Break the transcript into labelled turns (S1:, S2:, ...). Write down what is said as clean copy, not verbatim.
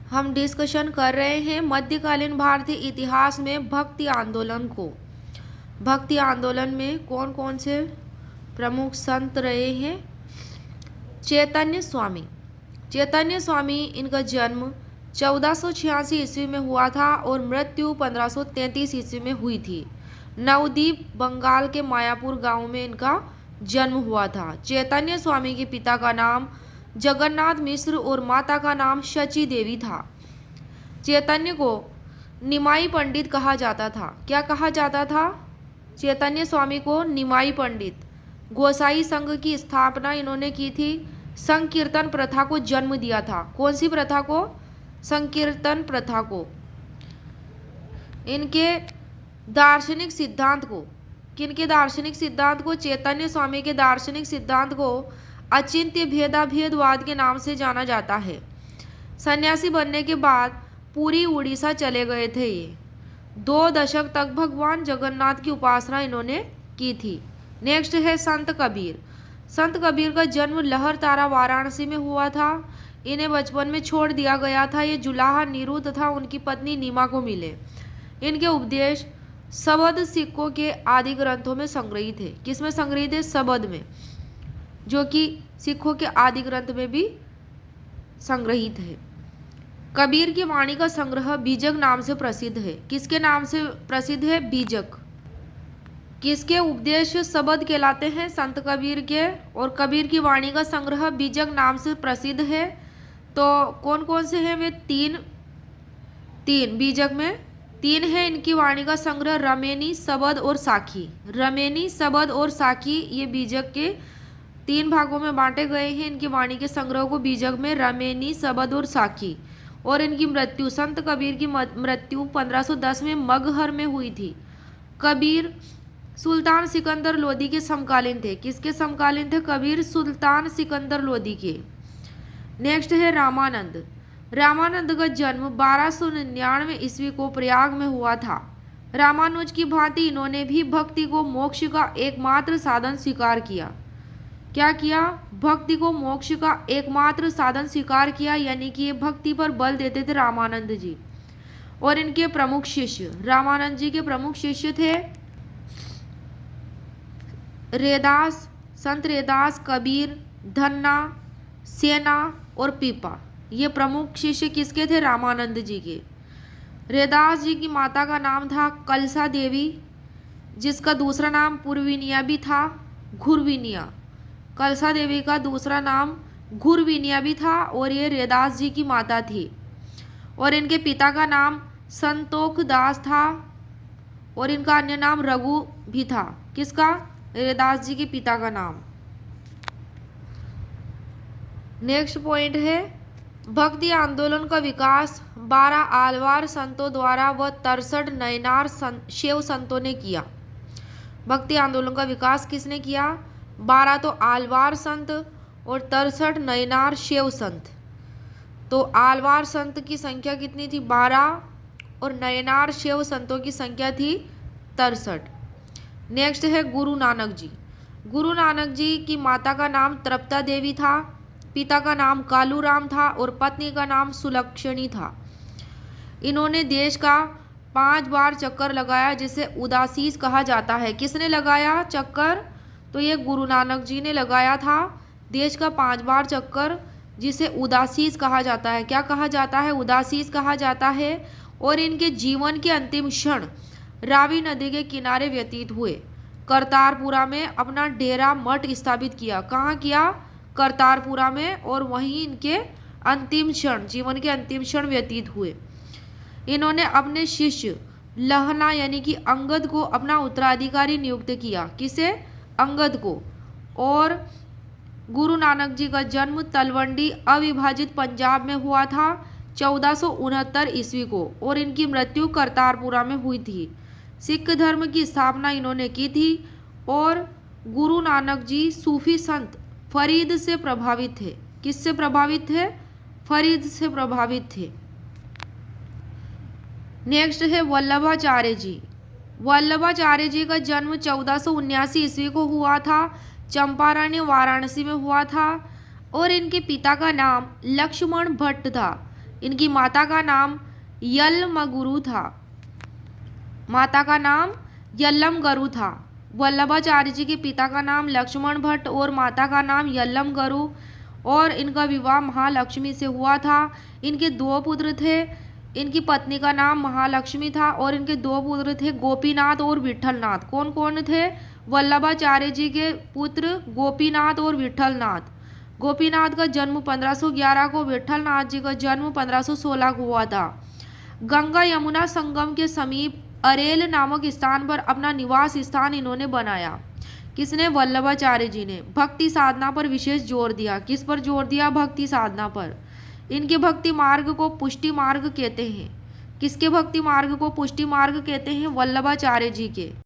S1: हम डिस्कशन कर रहे हैं मध्यकालीन भारतीय इतिहास में भक्ति आंदोलन को। भक्ति आंदोलन में कौन कौन से प्रमुख संत रहे हैं? चैतन्य स्वामी। चैतन्य स्वामी, इनका जन्म 1486 ईस्वी में हुआ था और मृत्यु 1533 ईस्वी में हुई थी। नवद्वीप बंगाल के मायापुर गांव में इनका जन्म हुआ था। चैतन्य स्वामी के पिता का नाम जगन्नाथ मिश्र और माता का नाम शची देवी था। चैतन्य को निमाई पंडित कहा जाता था। क्या कहा जाता था? चैतन्य स्वामी को निमाई पंडित। गोसाई संघ की स्थापना इन्होंने की थी। संकीर्तन प्रथा को जन्म दिया था। कौन सी प्रथा को? संकीर्तन प्रथा को। इनके दार्शनिक सिद्धांत को, किनके दार्शनिक सिद्धांत को? चैतन्य स्वामी के दार्शनिक सिद्धांत को अचिंत्य भेदाभेदवाद के नाम से जाना जाता है। सन्यासी बनने के बाद पूरी उड़ीसा चले गए थे ये। 2 दशक तक भगवान जगन्नाथ की उपासना इन्होंने की थी। नेक्स्ट है संत कबीर। संत कबीर का जन्म लहर तारा वाराणसी में हुआ था। इन्हें बचपन में छोड़ दिया गया था। ये जुलाहा नीरू तथा उनकी पत्नी नीमा को मिले। इनके उपदेश सबद सिक्कों के आदि ग्रंथों में संग्रहित है। किसमें संग्रहित है? सबद में, जो कि सिखों के आदि ग्रंथ में भी संग्रहित है। कबीर की वाणी का संग्रह बीजक नाम से प्रसिद्ध है। किसके नाम से प्रसिद्ध है? बीजक। किसके उपदेश सबद कहलाते हैं? संत कबीर के। और कबीर की वाणी का संग्रह बीजक नाम से प्रसिद्ध है। तो कौन कौन से हैं वे? तीन बीजक में 3 है इनकी वाणी का संग्रह, रमेनी, सबद और साखी। रमेनी, सबद और साखी ये बीजक के 3 भागों में बांटे गए हैं। इनकी वाणी के संग्रह को बीजक में रमेनी, सबद और साखी। और इनकी मृत्यु, संत कबीर की मृत्यु 1510 में मगहर में हुई थी। कबीर सुल्तान सिकंदर लोदी के समकालीन थे। किसके समकालीन थे? कबीर सुल्तान सिकंदर लोदी के। नेक्स्ट है रामानंद। रामानंद का जन्म 1299 ईस्वी को प्रयाग में हुआ था। रामानुज की भांति इन्होंने भी भक्ति को मोक्ष का एकमात्र साधन स्वीकार किया। क्या किया? भक्ति को मोक्ष का एकमात्र साधन स्वीकार किया, यानी कि ये भक्ति पर बल देते थे रामानंद जी। और इनके प्रमुख शिष्य, रामानंद जी के प्रमुख शिष्य थे रेदास, संत रेदास, कबीर, धन्ना, सेना और पीपा। ये प्रमुख शिष्य किसके थे? रामानंद जी के। रेदास जी की माता का नाम था कलसा देवी, जिसका दूसरा नाम पूर्विनिया भी था, घुरविनिया। कलसा देवी का दूसरा नाम घुरविनिया भी था और ये रेदास जी की माता थी। और इनके पिता का नाम संतोख दास था और इनका अन्य नाम रघु भी था। किसका? रेदास जी के पिता का नाम। नेक्स्ट पॉइंट है भक्ति आंदोलन का विकास 12 आलवार संतों द्वारा व 63 नयनार शैव संतों ने किया। भक्ति आंदोलन का विकास किसने किया? 12 तो आलवार संत और 63 नयनार शैव संत। तो आलवार संत की संख्या कितनी थी? 12 और नयनार शैव संतों की संख्या थी 63। नेक्स्ट है गुरु नानक जी। गुरु नानक जी की माता का नाम तृप्ता देवी था, पिता का नाम कालूराम था और पत्नी का नाम सुलक्षणी था। इन्होंने देश का 5 बार चक्कर लगाया, जिसे उदासीस कहा जाता है। किसने लगाया चक्कर? तो ये गुरु नानक जी ने लगाया था देश का 5 बार चक्कर, जिसे उदासीस कहा जाता है। क्या कहा जाता है? उदासीस कहा जाता है। और इनके जीवन के अंतिम क्षण रावी नदी के किनारे व्यतीत हुए। करतारपुरा में अपना डेरा मठ स्थापित किया। कहाँ किया? करतारपुरा में। और वहीं इनके अंतिम क्षण, जीवन के अंतिम क्षण व्यतीत हुए। इन्होंने अपने शिष्य लहना यानी कि अंगद को अपना उत्तराधिकारी नियुक्त किया। किसे? अंगद को। और गुरु नानक जी का जन्म तलवंडी अविभाजित पंजाब में हुआ था 1469 ईस्वी को और इनकी मृत्यु करतारपुरा में हुई थी। सिख धर्म की स्थापना इन्होंने की थी और गुरु नानक जी सूफी संत फरीद से प्रभावित थे। किससे प्रभावित थे? फरीद से प्रभावित थे। नेक्स्ट है वल्लभाचार्य जी। वल्लभाचार्य जी का जन्म 1479 ईस्वी को हुआ था। चंपारण वाराणसी में हुआ था और इनके पिता का नाम लक्ष्मण भट्ट था। इनकी माता का नाम यलमगुरु था। माता का नाम यल्लमगरु था। वल्लभाचार्य जी के पिता का नाम लक्ष्मण भट्ट और माता का नाम यल्लमगरु, और इनका विवाह महालक्ष्मी से हुआ था। इनके दो पुत्र थे। इनकी पत्नी का नाम महालक्ष्मी था और इनके दो पुत्र थे गोपीनाथ और विठलनाथ। कौन कौन थे? वल्लभाचार्य जी के पुत्र गोपीनाथ और विठलनाथ। गोपीनाथ का जन्म 1511 को, विठलनाथ जी का जन्म 1516 को हुआ था। गंगा यमुना संगम के समीप अरेल नामक स्थान पर अपना निवास स्थान इन्होंने बनाया। किसने? वल्लभाचार्य जी ने। भक्ति साधना पर विशेष जोर दिया। किस पर जोर दिया? भक्ति साधना पर। इनके भक्ति मार्ग को पुष्टि मार्ग कहते हैं। किसके भक्ति मार्ग को पुष्टि मार्ग कहते हैं? वल्लभाचार्य जी के।